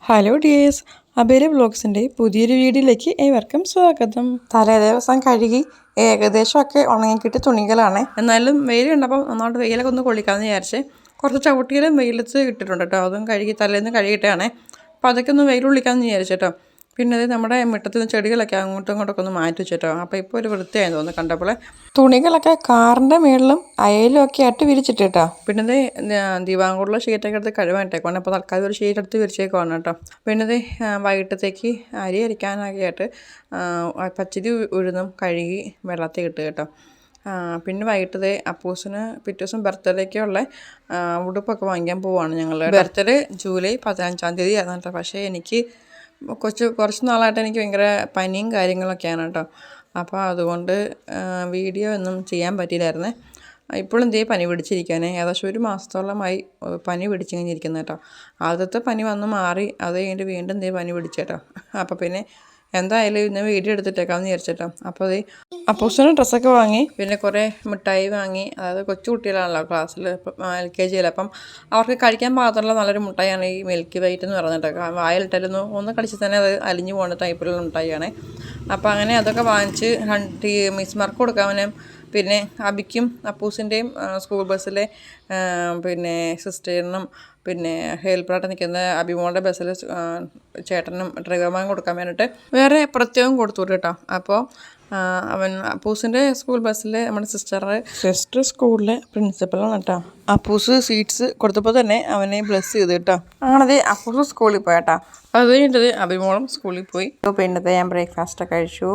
Hello dears, അബേര വ്ളോഗ്സിൻ്റെ പുതിയൊരു വീഡിയോയിലേക്ക് ഏവർക്കും സ്വാഗതം. തലേ ദിവസം കഴുകി ഏകദേശമൊക്കെ ഉണങ്ങിക്കിട്ട് തുണികളാണ്. എന്നാലും വെയിൽ കണ്ടപ്പോൾ നന്നായിട്ട് വെയിലൊക്കെ ഒന്ന് കൊള്ളിക്കാമെന്ന് വിചാരിച്ച് കുറച്ച് ചവിട്ടിയിലും വെയിലത്ത് ഇട്ടിട്ടുണ്ട് കേട്ടോ. അതും കഴുകി തലേന്ന് കഴുകിയിട്ടാണ്. അപ്പോൾ അതൊക്കെ ഒന്ന് വെയിൽ കൊള്ളിക്കാമെന്ന് വിചാരിച്ചേട്ടോ. പിന്നെ അത് നമ്മുടെ മുറ്റത്ത് നിന്ന് ചെടികളൊക്കെ അങ്ങോട്ടും ഇങ്ങോട്ടൊക്കെ ഒന്ന് മാറ്റി വെച്ചിട്ടോ. അപ്പോൾ ഇപ്പോൾ ഒരു വൃത്തിയായി തോന്നുന്നു കണ്ടപ്പോൾ. തുണികളൊക്കെ കാറിൻ്റെ മേളിലും അയലും ഒക്കെ ആയിട്ട് വിരിച്ചിട്ട് കേട്ടോ. പിന്നെ ഇത് ദിവാങ്കൂറിലെ ഷീറ്റൊക്കെ എടുത്ത് കഴുകാനിട്ടേക്കാണ്. അപ്പോൾ തൽക്കാലം ഒരു ഷീറ്റ് എടുത്ത് വിരിച്ചേക്കുവാണ് കേട്ടോ. പിന്നെ ഇത് വൈകിട്ടത്തേക്ക് അരി അരിക്കാനൊക്കെ ആയിട്ട് പച്ചരി ഉഴുന്നും കഴുകി വെള്ളത്തിൽ ഇട്ട് കേട്ടോ. പിന്നെ വൈകിട്ടത് അപ്പൂസിന് പിറ്റേ ദിവസം ബർത്ത്ഡേക്കുള്ള ഉടുപ്പൊക്കെ വാങ്ങിക്കാൻ പോവുകയാണ് ഞങ്ങൾ. ബർത്ത്ഡേ ജൂലൈ 15-ാം തീയതി ആയിരുന്നു കേട്ടോ. പക്ഷേ എനിക്ക് കുറച്ച് നാളായിട്ട് എനിക്ക് ഭയങ്കര പനിയും കാര്യങ്ങളൊക്കെയാണ് കേട്ടോ. അപ്പോൾ അതുകൊണ്ട് വീഡിയോ ഒന്നും ചെയ്യാൻ പറ്റിയില്ലായിരുന്നേ. ഇപ്പോഴും എന്തേ പനി പിടിച്ചിരിക്കാനേ ഏകദേശം ഒരു മാസത്തോളമായി പനി പിടിച്ചിങ്ങനെ ഇരിക്കുന്നത് കേട്ടോ. ആദ്യത്തെ പനി വന്ന് മാറി, അത് കഴിഞ്ഞിട്ട് വീണ്ടും എന്തേ പനി പിടിച്ചേട്ടോ. അപ്പോൾ പിന്നെ എന്തായാലും ഇന്ന് വീഡിയോ എടുത്തിട്ടേക്കാമെന്ന് വിചാരിച്ചേട്ടോ. അപ്പോൾ അത് അപ്പൂസിന് ഡ്രസ്സൊക്കെ വാങ്ങി, പിന്നെ കുറേ മിഠായി വാങ്ങി. അതായത് കൊച്ചു കുട്ടികളാണല്ലോ ക്ലാസ്സിൽ, LKG അപ്പം അവർക്ക് കഴിക്കാൻ പാകത്തുള്ള നല്ലൊരു മിഠായിയാണ് ഈ മിൽക്കി വൈറ്റ് എന്ന് പറഞ്ഞിട്ടൊക്കെ. വായിലിട്ടായിരുന്നു ഒന്ന് കടിച്ച് തന്നെ അത് അലിഞ്ഞു പോകുന്ന ടൈപ്പിലുള്ള മിഠായിയാണ്. അപ്പോൾ അങ്ങനെ അതൊക്കെ വാങ്ങിച്ച് മിസ്മാർക്ക് കൊടുക്കാനും, പിന്നെ അബിക്കും അപ്പൂസിൻ്റെയും സ്കൂൾ ബസ്സിലെ പിന്നെ സിസ്റ്ററിനും പിന്നെ ഹെൽപ്പറായിട്ട് നിൽക്കുന്ന അഭിമോളുടെ ബസ്സിൽ ചേട്ടനും ഡ്രൈവർമാൻ കൊടുക്കാൻ വേണ്ടിയിട്ട് വേറെ പ്രത്യേകം കൊടുത്തു കേട്ടോ. അപ്പോൾ അവൻ അപ്പൂസിൻ്റെ സ്കൂൾ ബസ്സിൽ നമ്മുടെ സിസ്റ്റർ സ്കൂളിലെ പ്രിൻസിപ്പളാണ് കേട്ടോ. അപ്പൂസ് സീറ്റ്സ് കൊടുത്തപ്പോൾ തന്നെ അവനെ ബ്ലെസ് ചെയ്ത് കേട്ടോ. ആണത് അപ്പൂസ് സ്കൂളിൽ പോയി കേട്ടോ. അത് കഴിഞ്ഞിട്ടത് അഭിമോളും സ്കൂളിൽ പോയി. പിന്നത്തെ ഞാൻ ബ്രേക്ക്ഫാസ്റ്റൊക്കെ കഴിച്ചു.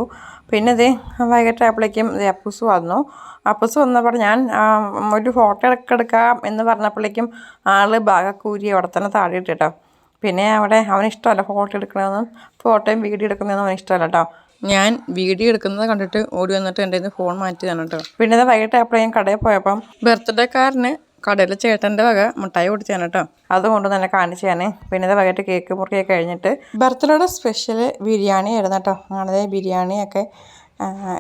പിന്നെ വൈകിട്ടായപ്പോഴേക്കും അപ്പൂസ് വന്നു. അപ്പൂസ് വന്നപ്പോൾ ഞാൻ ഒരു ഫോട്ടോ എടുക്കാം എന്ന് പറഞ്ഞപ്പോഴേക്കും ഭാഗക്കൂരി അവിടെ തന്നെ താഴെ ഇട്ടോ. പിന്നെ അവിടെ അവനിഷ്ടമല്ല ഫോട്ടോ എടുക്കണമെന്നും ഫോട്ടോയും വീഡിയോ എടുക്കുന്നതൊന്നും അവനിഷ്ടമല്ല കേട്ടോ. ഞാൻ വീഡിയോ എടുക്കുന്നത് കണ്ടിട്ട് ഓടി വന്നിട്ട് എൻ്റെ കയ്യിൽ നിന്ന് ഫോൺ മാറ്റിയതാണ് കേട്ടോ. പിന്നെ വൈകിട്ടായപ്പോഴേക്കും കടയിൽ പോയപ്പം ബർത്ത്ഡേക്കാരന് കടയിലെ ചേട്ടൻ്റെ വക മിഠായി കൊടുത്തതാണ് കേട്ടോ. അതുകൊണ്ട് തന്നെ കാണിച്ചു ഞാൻ. പിന്നെ വൈകിട്ട് കേക്ക് മുറിയൊക്കെ കഴിഞ്ഞിട്ട് ബർത്ത്ഡേയുടെ സ്പെഷ്യൽ ബിരിയാണി ആയിരുന്നു കേട്ടോ. അങ്ങനെ ബിരിയാണിയൊക്കെ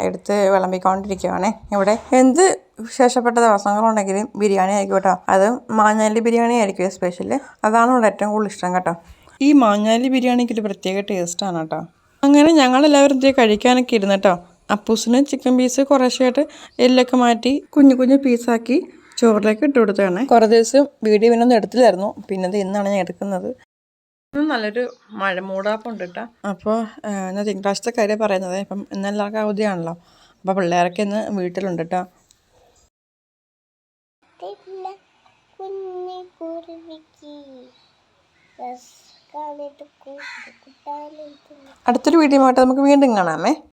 എടുത്ത് വിളമ്പിക്കൊണ്ടിരിക്കുകയാണ്. ഇവിടെ എന്ത് വിശേഷപ്പെട്ട ദിവസങ്ങളുണ്ടെങ്കിലും ബിരിയാണി ആയിരിക്കും കേട്ടോ. അത് മാഞ്ഞാലി ബിരിയാണി ആയിരിക്കും സ്പെഷ്യൽ. അതാണ് ഇവിടെ ഏറ്റവും കൂടുതൽ ഇഷ്ടം കേട്ടോ. ഈ മാഞ്ഞാലി ബിരിയാണിക്ക് ഒരു പ്രത്യേക ടേസ്റ്റാണ് കേട്ടോ. അങ്ങനെ ഞങ്ങളെല്ലാവരും കഴിക്കാനൊക്കെ ഇരുന്ന് കേട്ടോ. അപ്പൂസിന് ചിക്കൻ പീസ് കുറേശ്ശായിട്ട് എല്ലൊക്കെ മാറ്റി കുഞ്ഞു കുഞ്ഞു പീസാക്കി ചോറിലേക്ക് ഇട്ട് കൊടുത്തതാണ്. കുറേ ദിവസം വീഡിയോ പിന്നൊന്നും എടുത്തില്ലായിരുന്നു. പിന്നെ ഇന്നാണ് ഞാൻ എടുക്കുന്നത്. നല്ലൊരു മഴ മൂടാപ്പുണ്ട് കേട്ടോ. അപ്പോൾ എന്നാൽ തിങ്കളാഴ്ചത്തെ കാര്യം പറയുന്നത്. ഇപ്പം ഇന്നെല്ലാവർക്കും അവധിയാണല്ലോ. അപ്പോൾ പിള്ളേരൊക്കെ ഇന്ന് വീട്ടിലുണ്ട് കേട്ടോ. അടുത്തൊരു വീഡിയോ ആയിട്ട് നമുക്ക് വീണ്ടും കാണാമേ.